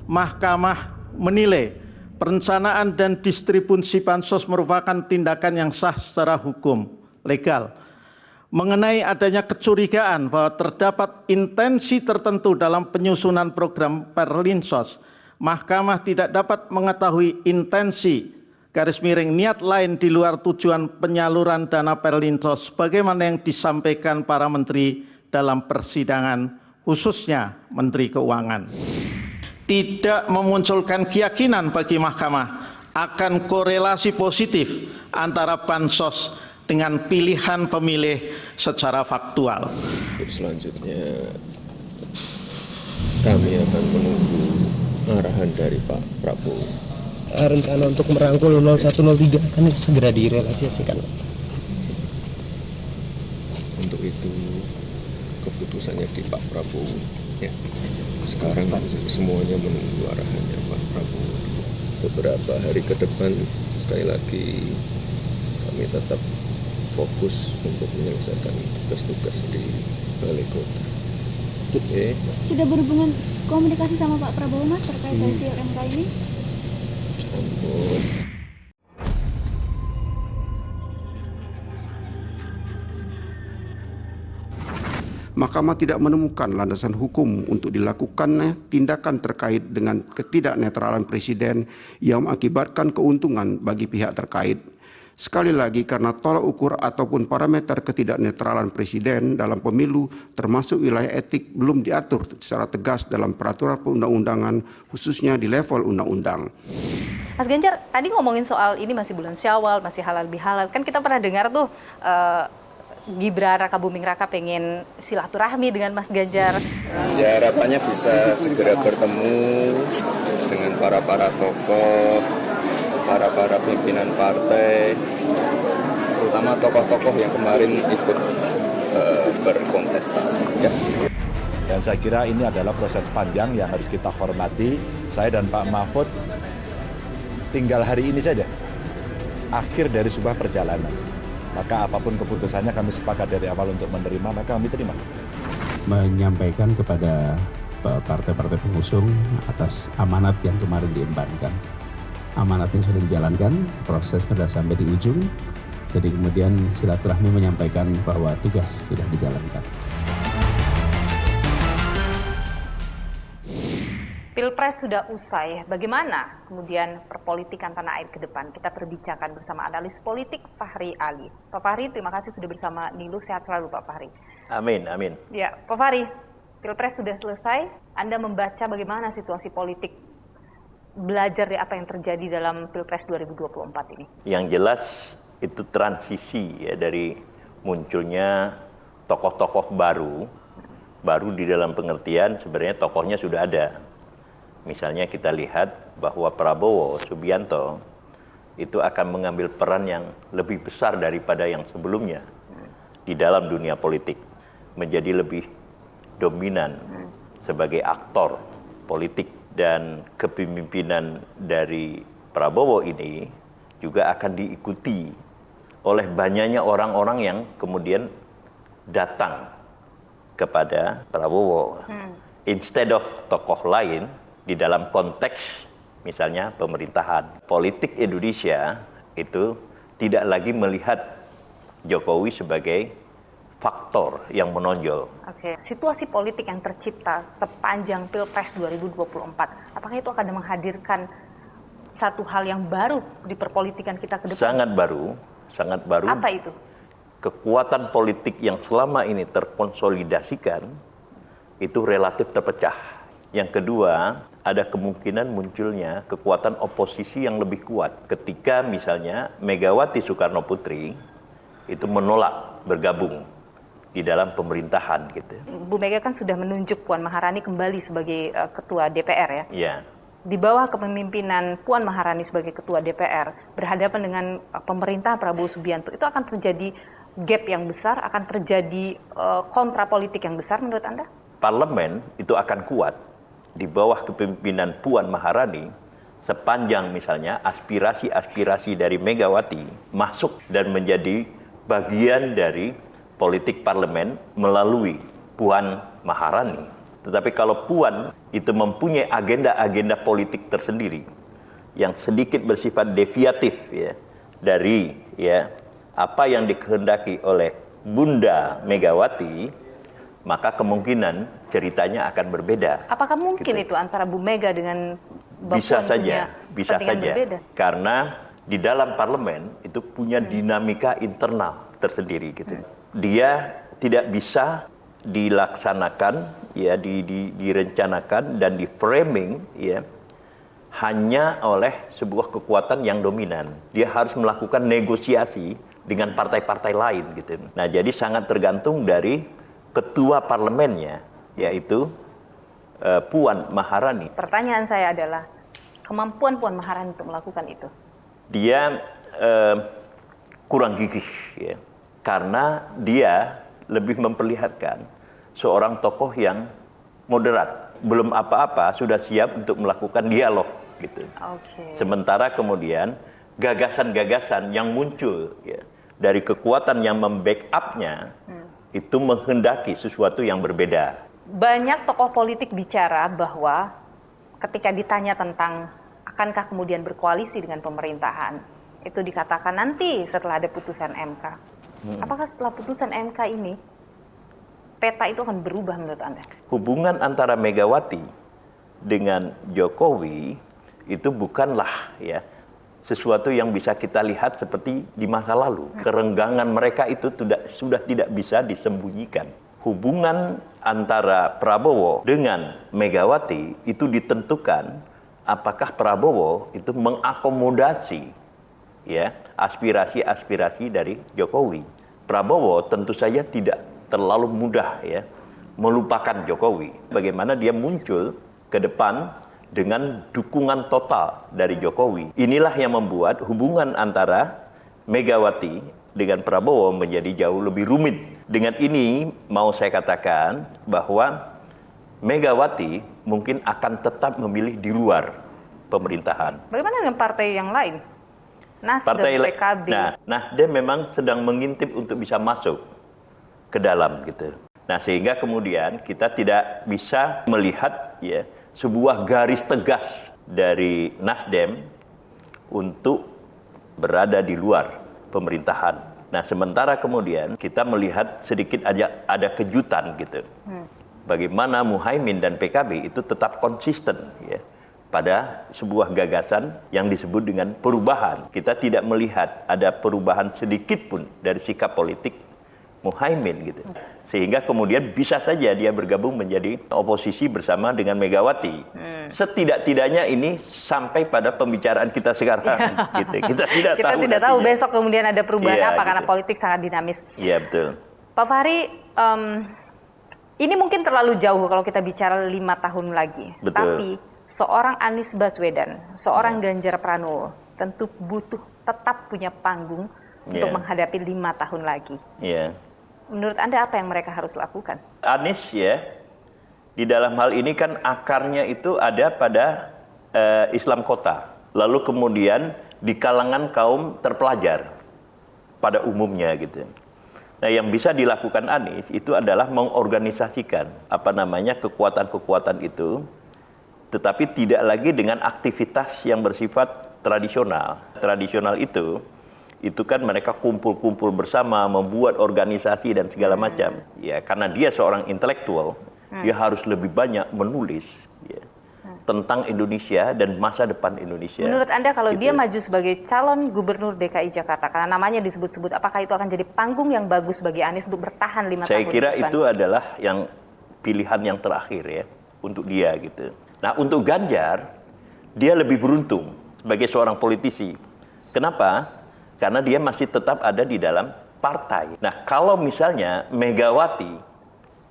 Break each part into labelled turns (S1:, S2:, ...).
S1: Mahkamah menilai perencanaan dan distribusi bansos merupakan tindakan yang sah secara hukum legal. Mengenai adanya kecurigaan bahwa terdapat intensi tertentu dalam penyusunan program Perlinsos, Mahkamah tidak dapat mengetahui intensi niat lain di luar tujuan penyaluran dana Perlinsos sebagaimana yang disampaikan para menteri dalam persidangan, khususnya Menteri Keuangan. Tidak memunculkan keyakinan bagi Mahkamah akan korelasi positif antara bansos dengan pilihan pemilih secara faktual.
S2: Selanjutnya kami akan menunggu arahan dari Pak Prabowo.
S3: Rencana untuk merangkul 0103 kan segera direalisasikan.
S2: Untuk itu keputusannya di Pak Prabowo. Ya. Sekarang semuanya menunggu arahannya Pak Prabowo. Beberapa hari ke depan sekali lagi kami tetap fokus untuk menyelesaikan tugas-tugas di Balai Kota. Oke.
S4: Sudah berhubungan komunikasi sama Pak Prabowo, Mas, terkait hasil MK ini?
S2: Ampun.
S5: Mahkamah tidak menemukan landasan hukum untuk dilakukannya tindakan terkait dengan ketidaknetralan presiden yang mengakibatkan keuntungan bagi pihak terkait. Sekali lagi karena tolak ukur ataupun parameter ketidaknetralan presiden dalam pemilu termasuk wilayah etik belum diatur secara tegas dalam peraturan perundang-undangan khususnya di level undang-undang.
S6: Mas Ganjar, tadi ngomongin soal ini masih bulan Syawal, masih halal bihalal. Kan kita pernah dengar tuh Gibran Raka Buming Raka pengen silaturahmi dengan Mas Ganjar.
S2: Ya harapannya bisa segera bertemu dengan para tokoh, para pimpinan partai, terutama tokoh-tokoh yang kemarin ikut berkontestasi. Ya.
S7: Dan saya kira ini adalah proses panjang yang harus kita hormati. Saya dan Pak Mahfud tinggal hari ini saja, akhir dari sebuah perjalanan. Maka apapun keputusannya kami sepakat dari awal untuk menerima, maka kami terima.
S8: Menyampaikan kepada partai-partai pengusung atas amanat yang kemarin diembankan. Amanatnya sudah dijalankan, prosesnya sudah sampai di ujung. Jadi kemudian silaturahmi menyampaikan bahwa tugas sudah dijalankan.
S6: Pilpres sudah usai, bagaimana kemudian perpolitikan tanah air ke depan? Kita perbincangan bersama analis politik Fahri Ali. Pak Fahri, terima kasih sudah bersama Nilu, sehat selalu Pak Fahri.
S7: Amin, amin.
S6: Ya, Pak Fahri, Pilpres sudah selesai, Anda membaca bagaimana situasi politik, belajar dari apa yang terjadi dalam Pilpres 2024 ini?
S9: Yang jelas itu transisi ya, dari munculnya tokoh-tokoh baru di dalam pengertian sebenarnya tokohnya sudah ada. Misalnya kita lihat bahwa Prabowo Subianto itu akan mengambil peran yang lebih besar daripada yang sebelumnya di dalam dunia politik, menjadi lebih dominan sebagai aktor politik, dan kepemimpinan dari Prabowo ini juga akan diikuti oleh banyaknya orang-orang yang kemudian datang kepada Prabowo. Instead of tokoh lain di dalam konteks misalnya pemerintahan. Politik Indonesia itu tidak lagi melihat Jokowi sebagai faktor yang menonjol.
S6: Oke, situasi politik yang tercipta sepanjang Pilpres 2024, apakah itu akan menghadirkan satu hal yang baru di perpolitikan kita ke depan?
S9: Sangat baru, sangat baru.
S6: Apa itu?
S9: Kekuatan politik yang selama ini terkonsolidasikan itu relatif terpecah. Yang kedua, ada kemungkinan munculnya kekuatan oposisi yang lebih kuat ketika misalnya Megawati Soekarno Putri itu menolak bergabung di dalam pemerintahan gitu.
S6: Bu Mega kan sudah menunjuk Puan Maharani kembali sebagai ketua DPR ya.
S9: Iya.
S6: Di bawah kepemimpinan Puan Maharani sebagai ketua DPR berhadapan dengan pemerintah Prabowo Subianto, itu akan terjadi gap yang besar, akan terjadi kontra politik yang besar menurut Anda?
S9: Parlemen itu akan kuat di bawah kepemimpinan Puan Maharani sepanjang misalnya aspirasi-aspirasi dari Megawati masuk dan menjadi bagian dari politik parlemen melalui Puan Maharani. Tetapi kalau Puan itu mempunyai agenda-agenda politik tersendiri yang sedikit bersifat deviatif ya dari ya apa yang dikehendaki oleh Bunda Megawati, maka kemungkinan ceritanya akan berbeda.
S6: Apakah mungkin
S9: Gitu.
S6: itu antara Bu Mega dengan Mbak
S9: Bisa
S6: Puan
S9: saja,
S6: punya
S9: bisa
S6: kepentingan
S9: saja.
S6: berbeda?
S9: Karena di dalam parlemen itu punya dinamika internal tersendiri gitu. Dia tidak bisa dilaksanakan ya direncanakan dan di framing ya hanya oleh sebuah kekuatan yang dominan. Dia harus melakukan negosiasi dengan partai-partai lain gitu. Nah, jadi sangat tergantung dari ketua parlemennya yaitu Puan Maharani.
S6: Pertanyaan saya adalah kemampuan Puan Maharani untuk melakukan itu.
S9: Dia kurang gigih ya. Karena dia lebih memperlihatkan seorang tokoh yang moderat, belum apa-apa sudah siap untuk melakukan dialog gitu. Sementara kemudian gagasan-gagasan yang muncul ya, dari kekuatan yang membackup-nya itu menghendaki sesuatu yang berbeda.
S6: Banyak tokoh politik bicara bahwa ketika ditanya tentang akankah kemudian berkoalisi dengan pemerintahan, itu dikatakan nanti setelah ada putusan MK. Apakah setelah putusan MK ini peta itu akan berubah menurut Anda?
S9: Hubungan antara Megawati dengan Jokowi itu bukanlah ya sesuatu yang bisa kita lihat seperti di masa lalu. Kerenggangan mereka itu sudah tidak bisa disembunyikan. Hubungan antara Prabowo dengan Megawati itu ditentukan apakah Prabowo itu mengakomodasi ya aspirasi-aspirasi dari Jokowi. Prabowo tentu saja tidak terlalu mudah ya melupakan Jokowi. Bagaimana dia muncul ke depan dengan dukungan total dari Jokowi. Inilah yang membuat hubungan antara Megawati dengan Prabowo menjadi jauh lebih rumit. Dengan ini mau saya katakan bahwa Megawati mungkin akan tetap memilih di luar pemerintahan.
S6: Bagaimana dengan partai yang lain? Nasdem, PKB.
S9: Nah, Nasdem memang sedang mengintip untuk bisa masuk ke dalam gitu. Nah, sehingga kemudian kita tidak bisa melihat ya sebuah garis tegas dari Nasdem untuk berada di luar pemerintahan. Nah, sementara kemudian kita melihat sedikit aja ada kejutan gitu. Bagaimana Muhaimin dan PKB itu tetap konsisten ya pada sebuah gagasan yang disebut dengan perubahan. Kita tidak melihat ada perubahan sedikit pun dari sikap politik Muhaimin gitu. Sehingga kemudian bisa saja dia bergabung menjadi oposisi bersama dengan Megawati. Setidak-tidaknya ini sampai pada pembicaraan kita sekarang gitu. Kita tidak tahu.
S6: Kita tidak tahu besok kemudian ada perubahan apa
S9: gitu.
S6: karena politik sangat dinamis.
S9: Iya, betul.
S6: Pak Fahri, ini mungkin terlalu jauh kalau kita bicara 5 tahun lagi.
S9: Betul.
S6: Tapi seorang Anies Baswedan, seorang Ganjar Pranowo tentu butuh tetap punya panggung untuk menghadapi 5 tahun lagi. Menurut Anda apa yang mereka harus lakukan?
S9: Anies ya, di dalam hal ini kan akarnya itu ada pada Islam kota. Lalu kemudian di kalangan kaum terpelajar pada umumnya gitu. Nah, yang bisa dilakukan Anies itu adalah mengorganisasikan kekuatan-kekuatan itu, tetapi tidak lagi dengan aktivitas yang bersifat tradisional. Tradisional itu kan mereka kumpul-kumpul bersama, membuat organisasi dan segala macam. Ya, karena dia seorang intelektual, dia harus lebih banyak menulis ya, tentang Indonesia dan masa depan Indonesia.
S6: Menurut Anda kalau dia maju sebagai calon gubernur DKI Jakarta, karena namanya disebut-sebut, apakah itu akan jadi panggung yang bagus bagi Anies untuk bertahan 5 tahun?
S9: Saya kira itu adalah yang pilihan yang terakhir ya untuk dia gitu. Nah, untuk Ganjar, dia lebih beruntung sebagai seorang politisi. Kenapa? Karena dia masih tetap ada di dalam partai. Nah, kalau misalnya Megawati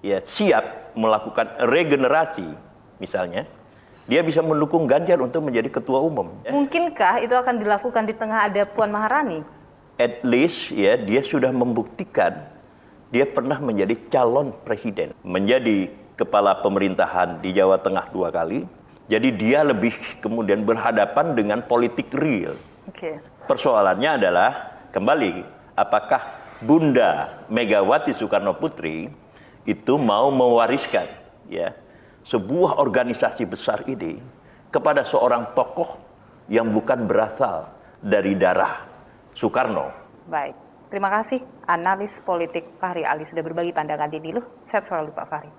S9: ya siap melakukan regenerasi misalnya, dia bisa mendukung Ganjar untuk menjadi ketua umum. Ya.
S6: Mungkinkah itu akan dilakukan di tengah ada Puan Maharani?
S9: At least ya dia sudah membuktikan dia pernah menjadi calon presiden, menjadi kepala pemerintahan di Jawa Tengah 2 kali. Jadi dia lebih kemudian berhadapan dengan politik real. Persoalannya adalah kembali apakah Bunda Megawati Soekarno Putri itu mau mewariskan ya sebuah organisasi besar ini kepada seorang tokoh yang bukan berasal dari darah Soekarno.
S6: Baik, terima kasih analis politik Fahri Ali sudah berbagi pandangan di Niluh. Sehat selalu Pak Fahri.